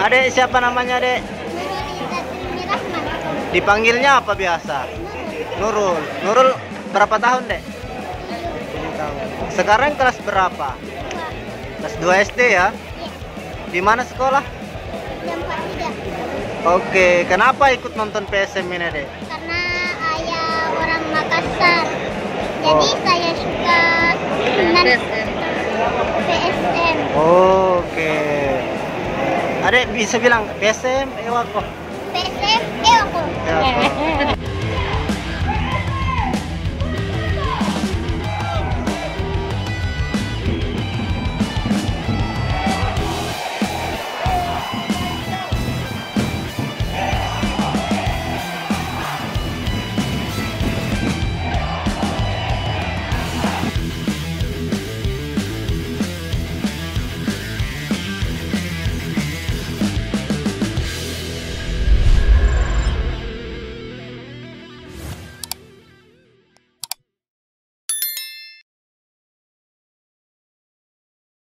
Adek siapa namanya, Dek? Dipanggilnya apa biasa? Nurul. Nurul berapa tahun, Dek? 7 tahun. Sekarang kelas berapa? Kelas 2 SD ya? Di mana sekolah? Oke, kenapa ikut nonton PSM ini, Dek? Karena ayah orang Makassar. Jadi saya suka dengan PSM. Oke. Adek bisa bilang PSM, Ewako.